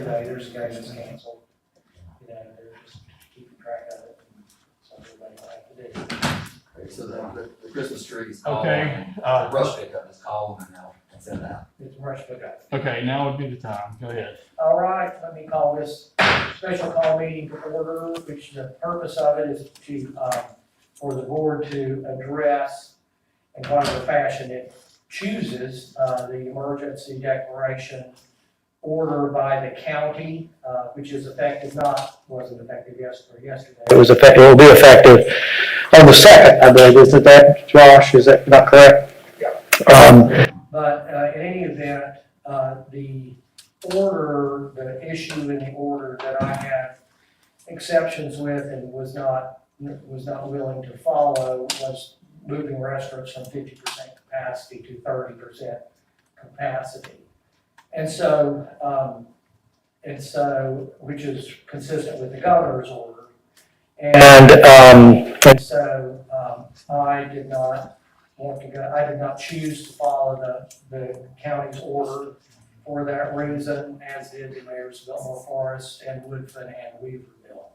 today, there's a guy that's canceled. You know, they're just keeping track of it, and so everybody will have to do. Okay, so the Christmas trees. Okay, The brush pickup is called and now it's in that. It's brush pickup. okay, now would be the time. Go ahead. All right, let me call this special call meeting to order, which the purpose of it is to, for the board to address in whatever fashion it chooses, the emergency declaration order by the county, which is effective wasn't effective yesterday. It will be effective on the 2nd, I believe, isn't that, Josh? Is that not correct? Yeah. But in any event, the order, the issue in the order that I had exceptions with and was not willing to follow was moving restaurants from 50% capacity to 30% capacity. And so, which is consistent with the governor's order. And so, I did not want to go, I did not choose to follow the county's order for that reason, as did the mayors of Biltmore Forest and Woodfin and Weaverville.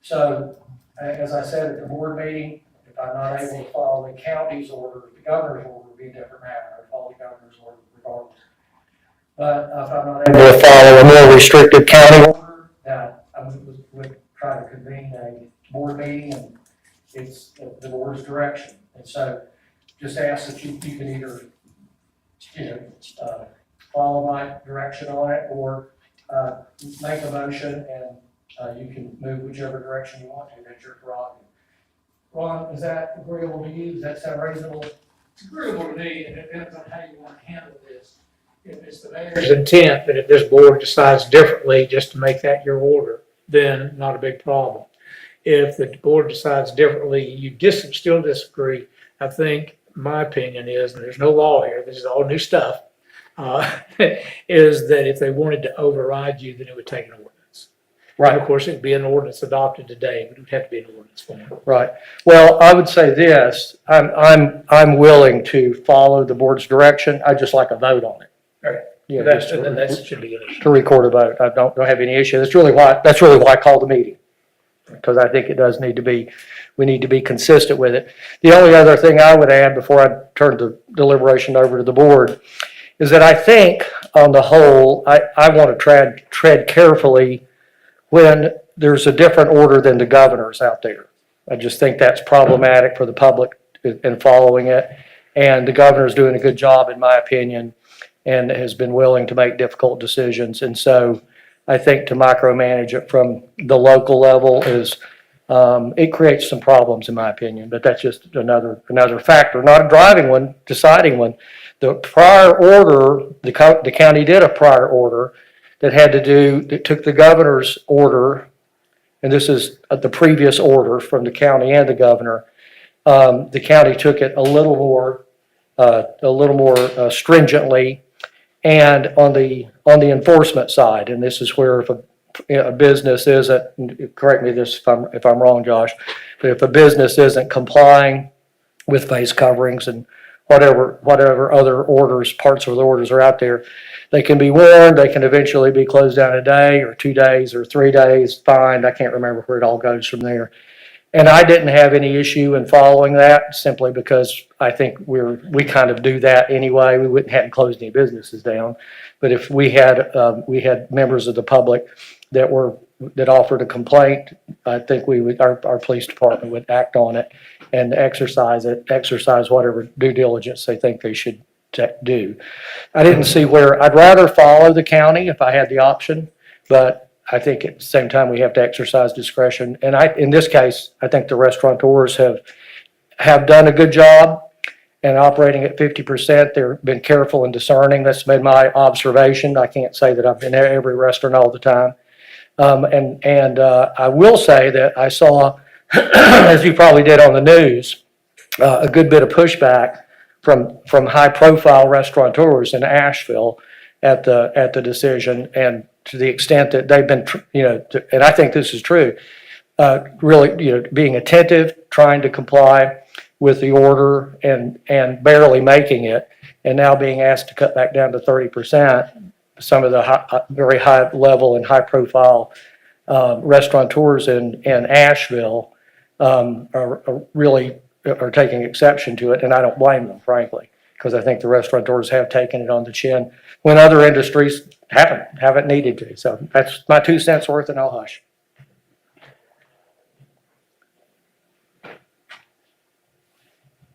So, as I said at the board meeting, if I'm not able to follow the county's order, the governor's order would be a different matter. I'd follow the governor's order regardless. But if I'm not able We'll to follow a more restrictive county. order, that I would try to convene a board meeting, and it's the board's direction. And so just ask that you can either, follow my direction on it, or make a motion, and you can move whichever direction you want to. That's your prerogative. Ron, is that agreeable to you? Does that sound reasonable? It's agreeable to me, and it depends on how you want to handle this. If it's the mayor's intent, that if this board decides differently, just to make that your order, then not a big problem. If the board decides differently, you still disagree, I think my opinion is, and there's no law here, this is all new stuff, is that if they wanted to override you, then it would take an ordinance. And of course, it'd be an ordinance adopted today, but it would have to be an ordinance form. Right. Well, I would say this, I'm willing to follow the board's direction. I'd just like a vote on it. Right. Yeah, That's, just and that should be an issue. to record a vote. I don't have any issue. That's really why I called the meeting. Because I think it does need to be, we need to be consistent with it. The only other thing I would add before I turn the deliberation over to the board is that I think on the whole, I want to tread carefully when there's a different order than the governor's out there. I just think that's problematic for the public in following it. And the governor's doing a good job, in my opinion, and has been willing to make difficult decisions. And so I think to micromanage it from the local level is, it creates some problems, in my opinion, but that's just another factor, not a driving one, deciding one. The prior order, the county did a prior order that took the governor's order, and this is the previous order from the county and the governor. The county took it a little more stringently, and on the enforcement side, and this is where if a business isn't, correct me if I'm wrong, Josh, but if a business isn't complying with face coverings and whatever other orders, parts of the orders are out there, they can be warned, they can eventually be closed down a day or 2 days or 3 days, fined. I can't remember where it all goes from there. And I didn't have any issue in following that, simply because I think we kind of do that anyway. We hadn't closed any businesses down. But if we had members of the public that offered a complaint, I think our police department would act on it and exercise whatever due diligence they think they should do. I didn't see where, I'd rather follow the county if I had the option, but I think at the same time we have to exercise discretion. And in this case, I think the restaurateurs have done a good job and operating at 50%. They've been careful and discerning. That's been my observation. I can't say that I've been at every restaurant all the time. I will say that I saw, as you probably did on the news, a good bit of pushback from high-profile restaurateurs in Asheville at the decision, and to the extent that they've been, and I think this is true, really, being attentive, trying to comply with the order, and barely making it, and now being asked to cut back down to 30%. some of the very high level and high profile restaurateurs in Asheville are really are taking exception to it, and I don't blame them, frankly, because I think the restaurateurs have taken it on the chin when other industries haven't needed to. So that's my 2 cents worth, and I'll hush.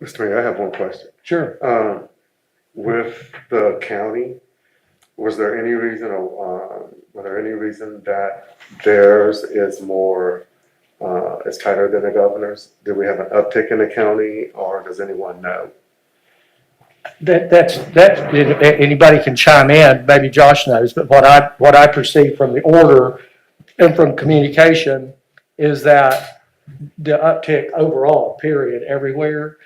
Mr. Mayor, I have one question. Sure. With the county, was there any reason that theirs is more, is tighter than the governor's? Did we have an uptick in the county, or does anyone know? That's anybody can chime in, maybe Josh knows, but what I perceive from the order and from communication is that the uptick overall, period, everywhere.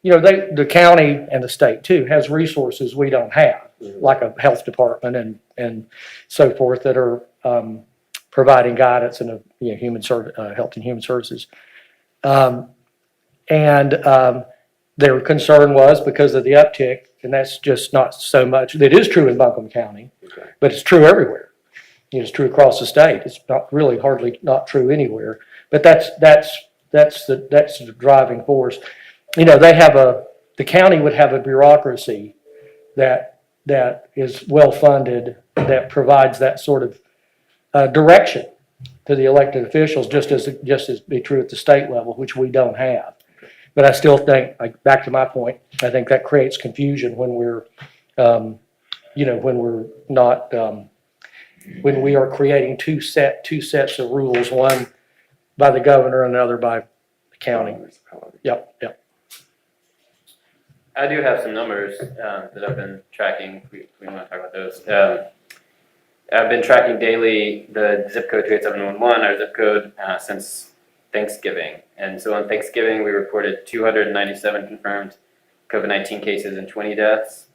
You know, the county and the state too has resources we don't have, like a health department and so forth that are providing guidance and health and human services. Their concern was because of the uptick, and that's just not so much. It is true in Buncombe County, Okay. but it's true everywhere. You know, it's true across the state. It's not really hardly not true anywhere. But that's the driving force. You know, the county would have a bureaucracy that is well funded, that provides that sort of direction to the elected officials, just as be true at the state level, which we don't have. But I still think, like, back to my point, I think that creates confusion when we're, when we're not, when we are creating two sets of rules, one by the governor and another by the county. Yep. I do have some numbers that I've been tracking. We want to talk about those. I've been tracking daily the zip code 28711, our zip code, since Thanksgiving. And so on Thanksgiving, we reported 297 confirmed COVID-19 cases and 20 deaths.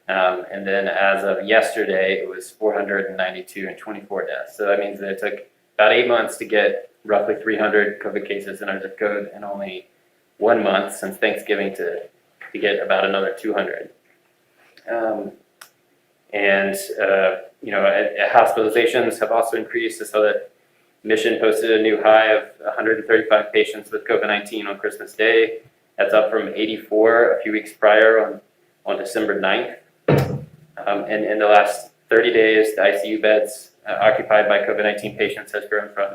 And then as of yesterday, it was 492 and 24 deaths. So that means that it took about 8 months to get roughly 300 COVID cases in our zip code, and only 1 month since Thanksgiving to get about another 200. Hospitalizations have also increased. I saw that Mission posted a new high of 135 patients with COVID-19 on Christmas Day. That's up from 84 a few weeks prior on December 9th. And in the last 30 days, the ICU beds occupied by COVID-19 patients has grown from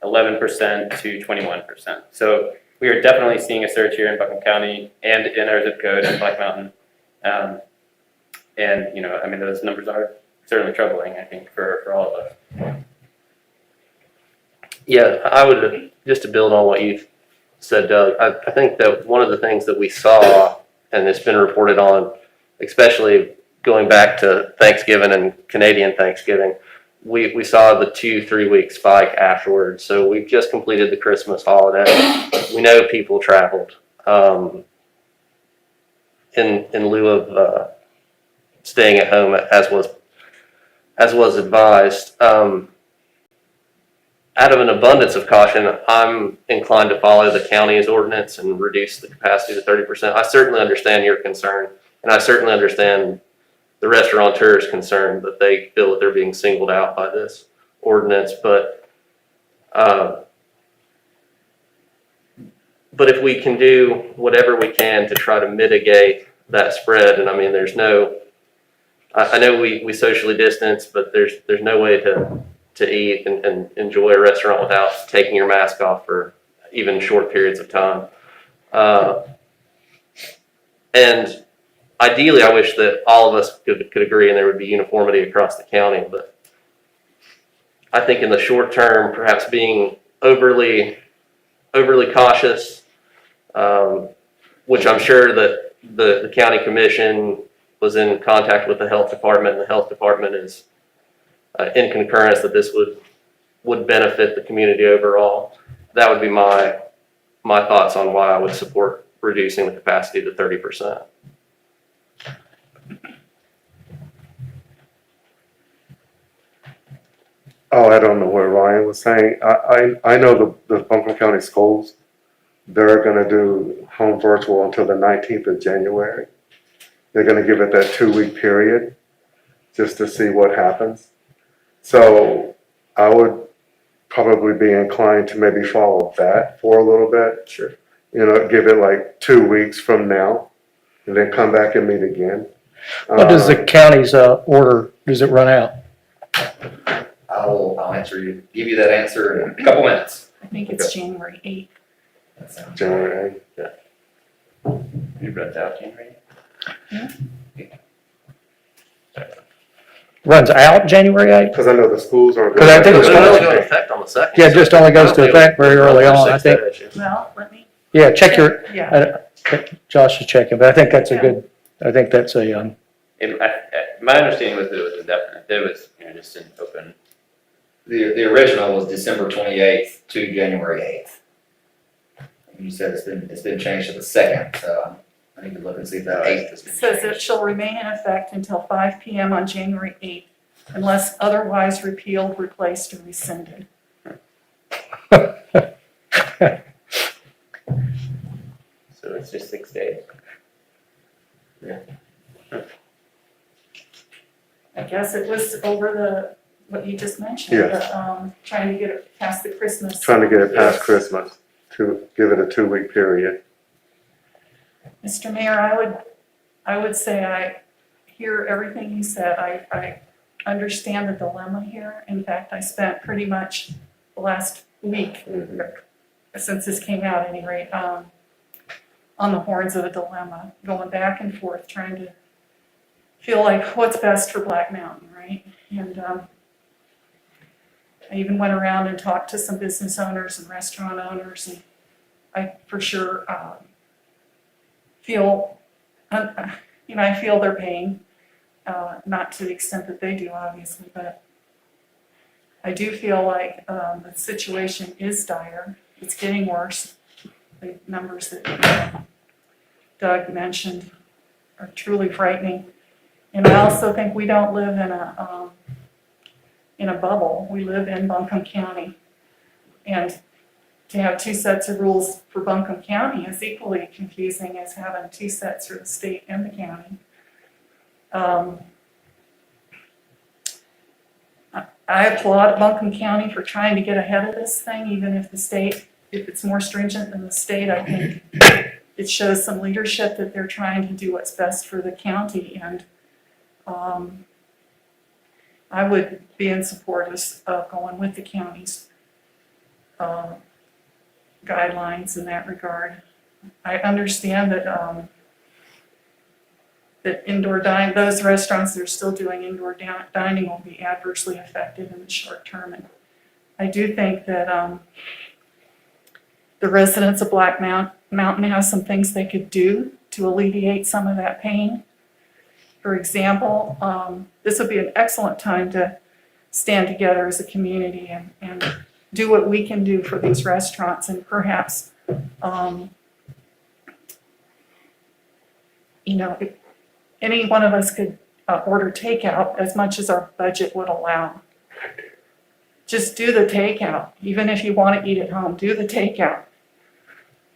11% to 21%. So we are definitely seeing a surge here in Buncombe County and in our zip code in Black Mountain. Those numbers are certainly troubling, I think, for all of us. Yeah, I would, just to build on what you said, Doug, I think that one of the things that we saw, and it's been reported on, especially going back to Thanksgiving and Canadian Thanksgiving, we saw the 2-3 week spike afterwards. So we've just completed the Christmas holiday. We know people traveled in lieu of staying at home, as was advised. Out of an abundance of caution, I'm inclined to follow the county's ordinance and reduce the capacity to 30%. I certainly understand your concern, and I certainly understand the restaurateur's concern that they feel that they're being singled out by this ordinance. But if we can do whatever we can to try to mitigate that spread, and I mean, I know we socially distance, but there's no way to eat and enjoy a restaurant without taking your mask off for even short periods of time. And ideally, I wish that all of us could agree and there would be uniformity across the county. But I think in the short term, perhaps being overly cautious, which I'm sure that the county commission was in contact with the health department, and the health department is in concurrence that this would benefit the community overall. That would be my thoughts on why I would support reducing the capacity to 30%. Oh, I don't know what Ryan was saying. I know the Buncombe County Schools, they're gonna do home virtual until the 19th of January. They're gonna give it that 2 week period. just to see what happens. So I would probably be inclined to maybe follow that for a little bit. Sure. You know, give it like 2 weeks from now and then come back and meet again. What does the county's order, does it run out? I'll answer you, give you that answer in a couple minutes. I think it's January 8th. That sounds- January 8th. You read out January? Runs out January 8th? Because I know the schools aren't. 'Cause I think It it's doesn't supposed really to go be. into effect on the second. Yeah, it just only goes to effect very early on, I think. Well, let me, Yeah, check your, yeah, Josh is checking, but I think that's a good, I think that's a, My understanding was that it was indefinite, that it was, just an open. The original was December 28th to January 8th. You said it's been changed to the 2nd, so I need to look and see if that 8th has it been says it changed. shall remain in effect until 5 PM on January 8th unless otherwise repealed, replaced, or rescinded. So it's just 6 days. I guess it was over what you just mentioned. Yes. Trying to get it past the Christmas. Trying to get it past Yes. Christmas to give it a 2-week period. Mr. Mayor, I would say I hear everything you said. I understand the dilemma here. In fact, I spent pretty much the last week, since this came out at any rate, on the horns of a dilemma, going back and forth, trying to feel like what's best for Black Mountain, right? And I even went around and talked to some business owners and restaurant owners, and I for sure feel, I feel their pain, not to the extent that they do, obviously, but I do feel like the situation is dire. It's getting worse. The numbers that Doug mentioned are truly frightening. And I also think we don't live in a bubble. We live in Buncombe County. And to have 2 sets of rules for Buncombe County is equally confusing as having 2 sets for the state and the county. I applaud Buncombe County for trying to get ahead of this thing, even if if it's more stringent than the state. I think it shows some leadership that they're trying to do what's best for the county, and I would be in support of going with the county's guidelines in that regard. I understand that that indoor dining, those restaurants that are still doing indoor dining will be adversely affected in the short term. And I do think that the residents of Black Mountain have some things they could do to alleviate some of that pain. For example, this would be an excellent time to stand together as a community and do what we can do for these restaurants, and perhaps, if any one of us could order takeout as much as our budget would allow. Just do the takeout. Even if you want to eat at home, do the takeout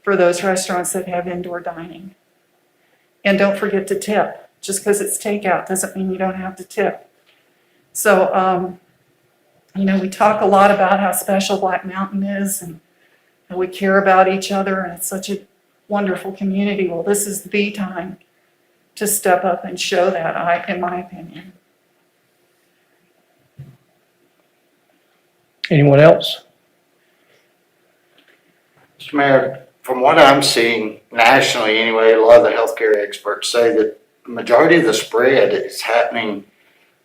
for those restaurants that have indoor dining. And don't forget to tip. Just because it's takeout doesn't mean you don't have to tip. So, we talk a lot about how special Black Mountain is and how we care about each other and it's such a wonderful community. Well, this is the time to step up and show that, in my opinion. anyone else? Mr. Mayor, from what I'm seeing nationally anyway, a lot of the healthcare experts say that the majority of the spread is happening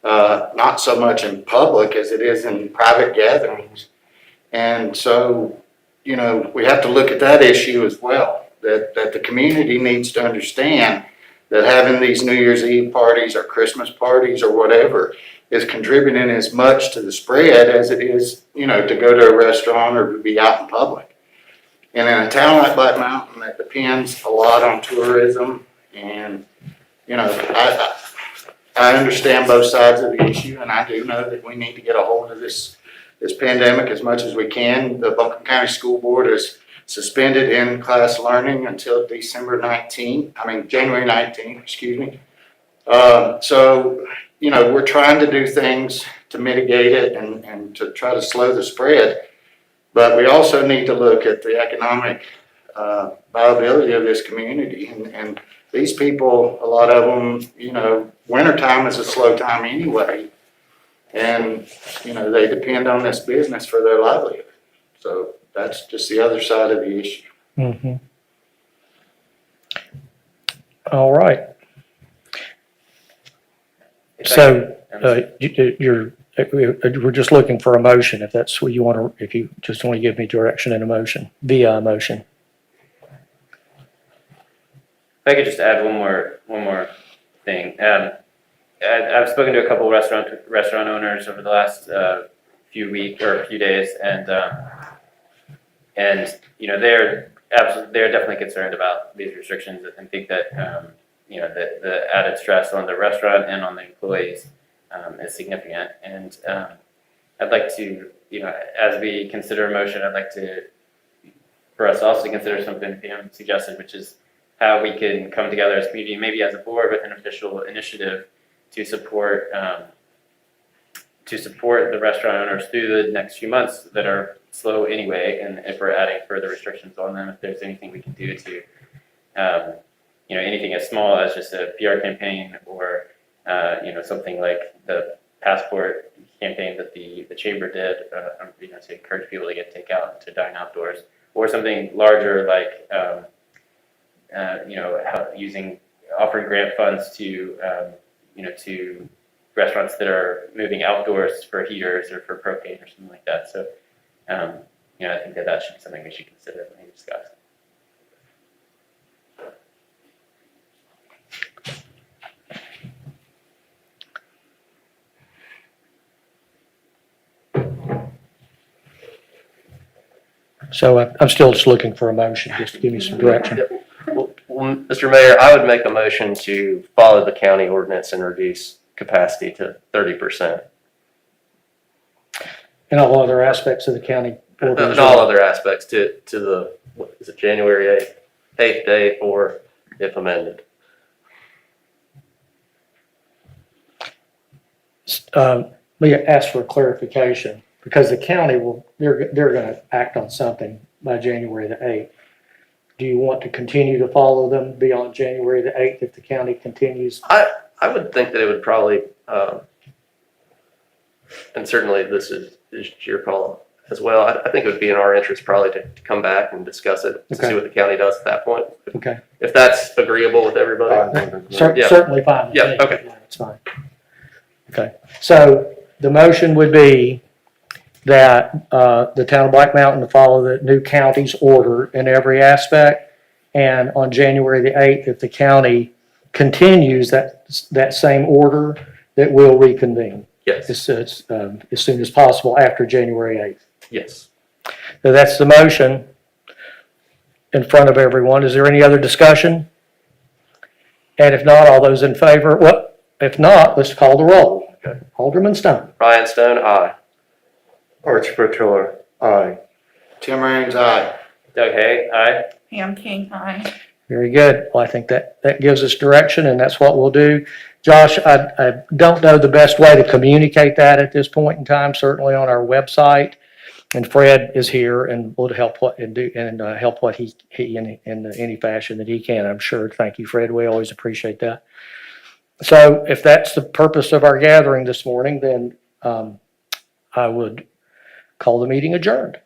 not so much in public as it is in private gatherings. And so, we have to look at that issue as well, that the community needs to understand that having these New Year's Eve parties or Christmas parties or whatever is contributing as much to the spread as it is, to go to a restaurant or to be out in public. And in a town like Black Mountain that depends a lot on tourism and, I understand both sides of the issue, and I do know that we need to get a hold of this pandemic as much as we can. The Buncombe County School Board is suspended in-class learning until January 19th, excuse me. So, we're trying to do things to mitigate it and to try to slow the spread. But we also need to look at the economic viability of this community. And these people, a lot of them, wintertime is a slow time anyway. And, they depend on this business for their livelihood. So that's just the other side of the issue. Mhm. All right. If I So, can- we're just looking for a motion, if that's what you want to, if you just want to give me direction in a motion, via a motion. If I could just add one more thing. I've spoken to a couple restaurant owners over the last few days, and they're definitely concerned about these restrictions and think that the added stress on the restaurant and on the employees is significant. And I'd like to, as we consider a motion, I'd like for us also to consider something Pam suggested, which is how we can come together as a community, maybe as a board with an official initiative to support the restaurant owners through the next few months that are slow anyway, and if we're adding further restrictions on them, if there's anything we can do to, anything as small as just a PR campaign or, something like the passport campaign that the chamber did, to encourage people to get takeout and to dine outdoors, or something larger like, offering grant funds to, to restaurants that are moving outdoors for heaters or for propane or something like that. So, I think that should be something we should consider when we discuss. So I'm still just looking for a motion, just to give me some direction. Well, Mr. Mayor, I would make a motion to follow the county ordinance and reduce capacity to 30%. And all other aspects of the county ordinance. And all other aspects to the, what is it, January 8th day, or if amended. Let me ask for clarification, because the county they're going to act on something by January the 8th. Do you want to continue to follow them beyond January the 8th if the county continues? I would think that it would probably, and certainly this is your call as well. I think it would be in our interest probably to come back and discuss it, to Okay. see what the county does at that point. Okay. If that's agreeable with everybody. Yeah. Certainly fine. with Yeah, me. okay. Yeah, it's fine. Okay, so the motion would be that the town of Black Mountain to follow the new county's order in every aspect. And on January the 8th, if the county continues that same order, that we'll reconvene Yes, as soon as possible after January 8th. yes. So that's the motion in front of everyone. Is there any other discussion? And if not, all those in favor, if not, let's call the roll. Okay. Alderman Stone. Ryan Stone, aye. Archie Portillo, aye. Tim Raines, aye. Doug Hay, aye. Pam King, aye. Very good. Well, I think that gives us direction, and that's what we'll do. Josh, I don't know the best way to communicate that at this point in time, certainly on our website. And Fred is here and will help help what he in any fashion that he can, I'm sure. Thank you, Fred. We always appreciate that. So if that's the purpose of our gathering this morning, then I would call the meeting adjourned.